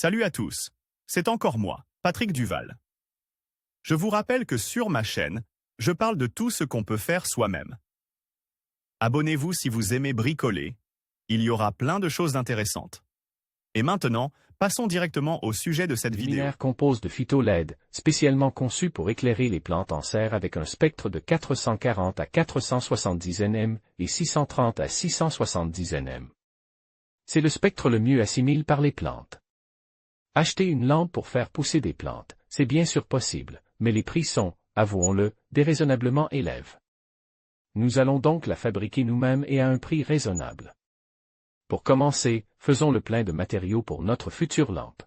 Salut à tous, c'est encore moi, Patrick Duval. Je vous rappelle que sur ma chaîne, je parle de tout ce qu'on peut faire soi-même. Abonnez-vous si vous aimez bricoler, il y aura plein de choses intéressantes. Et maintenant, passons directement au sujet de cette vidéo. Luminaire compose de phyto-LED, spécialement conçu pour éclairer les plantes en serre avec un spectre de 440 à 470 nm et 630 à 670 nm. C'est le spectre le mieux assimilé par les plantes. Acheter une lampe pour faire pousser des plantes, c'est bien sûr possible, mais les prix sont, avouons-le, déraisonnablement élevés. Nous allons donc la fabriquer nous-mêmes et à un prix raisonnable. Pour commencer, faisons le plein de matériaux pour notre future lampe.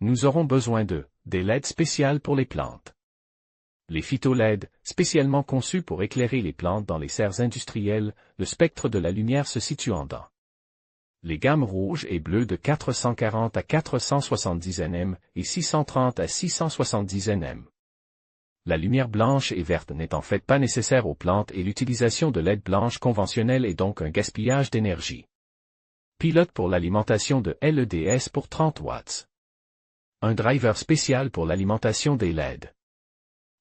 Nous aurons besoin des LED spéciales pour les plantes. Les phyto-LED, spécialement conçus pour éclairer les plantes dans les serres industrielles, le spectre de la lumière se situant dans les gammes rouges et bleues de 440 à 470 nm et 630 à 670 nm. La lumière blanche et verte n'est en fait pas nécessaire aux plantes et l'utilisation de LED blanche conventionnelle est donc un gaspillage d'énergie. Pilote pour l'alimentation de LEDs pour 30 watts. Un driver spécial pour l'alimentation des LED.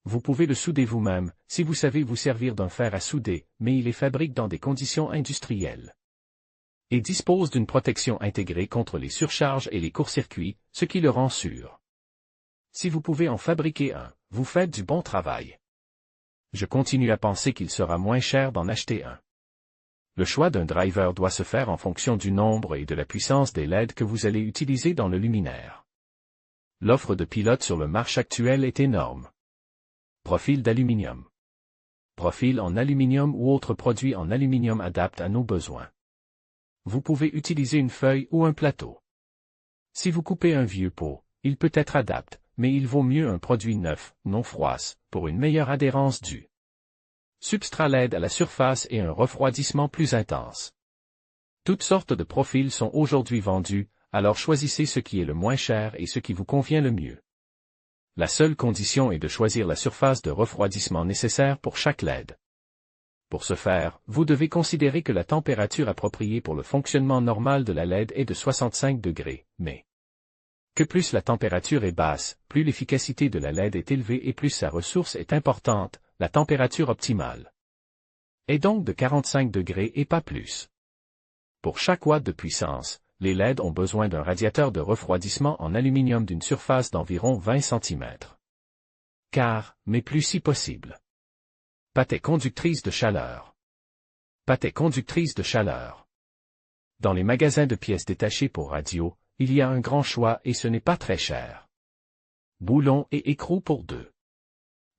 Vous pouvez le souder vous-même, si vous savez vous servir d'un fer à souder, mais il est fabriqué dans des conditions industrielles. Et dispose d'une protection intégrée contre les surcharges et les courts-circuits, ce qui le rend sûr. Si vous pouvez en fabriquer un, vous faites du bon travail. Je continue à penser qu'il sera moins cher d'en acheter un. Le choix d'un driver doit se faire en fonction du nombre et de la puissance des LED que vous allez utiliser dans le luminaire. L'offre de pilotes sur le marché actuel est énorme. Profil d'aluminium. Profil en aluminium ou autre produit en aluminium adapte à nos besoins. Vous pouvez utiliser une feuille ou un plateau. Si vous coupez un vieux pot, il peut être adapté, mais il vaut mieux un produit neuf, non froisse, pour une meilleure adhérence du substrat LED à la surface et un refroidissement plus intense. Toutes sortes de profils sont aujourd'hui vendus, alors choisissez ce qui est le moins cher et ce qui vous convient le mieux. La seule condition est de choisir la surface de refroidissement nécessaire pour chaque LED. Pour ce faire, vous devez considérer que la température appropriée pour le fonctionnement normal de la LED est de 65 degrés, mais que plus la température est basse, plus l'efficacité de la LED est élevée et plus sa ressource est importante, la température optimale est donc de 45 degrés et pas plus. Pour chaque watt de puissance, les LED ont besoin d'un radiateur de refroidissement en aluminium d'une surface d'environ 20 cm. Mais plus si possible. Patay conductrice de chaleur. Patay conductrice de chaleur. Dans les magasins de pièces détachées pour radio, il y a un grand choix et ce n'est pas très cher. Boulons et écrous pour 2.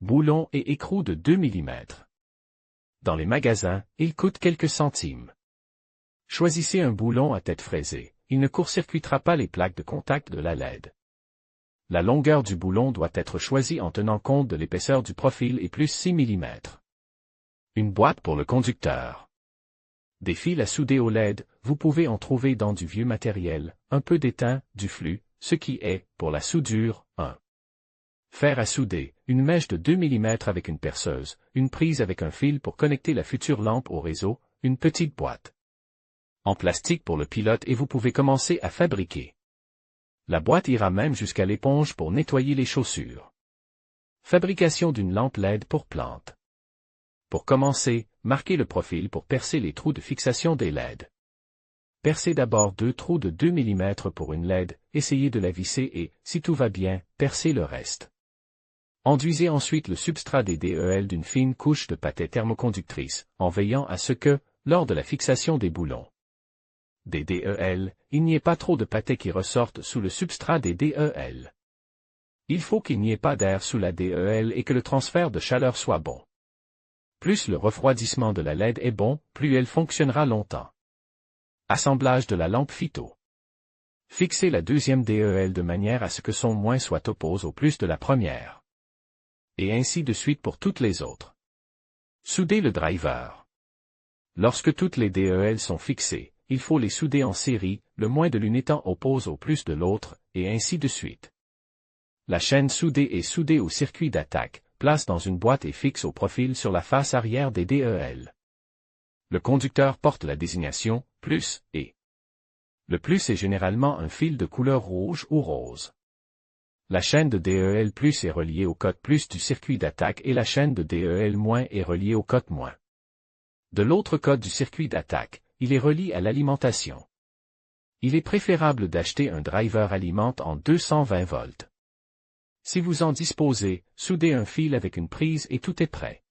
Boulons et écrous de 2 mm. Dans les magasins, ils coûtent quelques centimes. Choisissez un boulon à tête fraisée, il ne court-circuitera pas les plaques de contact de la LED. La longueur du boulon doit être choisie en tenant compte de l'épaisseur du profil et plus 6 mm. Une boîte pour le conducteur. Des fils à souder au LED, vous pouvez en trouver dans du vieux matériel, un peu d'étain, du flux, ce qui est, pour la soudure, un fer à souder, une mèche de 2 mm avec une perceuse, une prise avec un fil pour connecter la future lampe au réseau, une petite boîte en plastique pour le pilote et vous pouvez commencer à fabriquer. La boîte ira même jusqu'à l'éponge pour nettoyer les chaussures. Fabrication d'une lampe LED pour plantes. Pour commencer, marquez le profil pour percer les trous de fixation des LED. Percez d'abord 2 trous de 2 mm pour une LED, essayez de la visser et, si tout va bien, percez le reste. Enduisez ensuite le substrat des DEL d'une fine couche de patay thermoconductrice, en veillant à ce que, lors de la fixation des boulons des DEL, il n'y ait pas trop de patay qui ressortent sous le substrat des DEL. Il faut qu'il n'y ait pas d'air sous la DEL et que le transfert de chaleur soit bon. Plus le refroidissement de la LED est bon, plus elle fonctionnera longtemps. Assemblage de la lampe phyto. Fixez la deuxième DEL de manière à ce que son moins soit opposé au plus de la première. Et ainsi de suite pour toutes les autres. Soudez le driver. Lorsque toutes les DEL sont fixées, il faut les souder en série, le moins de l'une étant opposé au plus de l'autre, et ainsi de suite. La chaîne soudée est soudée au circuit d'attaque, place dans une boîte et fixe au profil sur la face arrière des DEL. Le conducteur porte la désignation « plus » et Le plus est généralement un fil de couleur rouge ou rose. La chaîne de DEL+ est reliée au code plus du circuit d'attaque et la chaîne de DEL- est reliée au code -. De l'autre code du circuit d'attaque, il est relié à l'alimentation. Il est préférable d'acheter un driver alimente en 220 volts. Si vous en disposez, soudez un fil avec une prise et tout est prêt.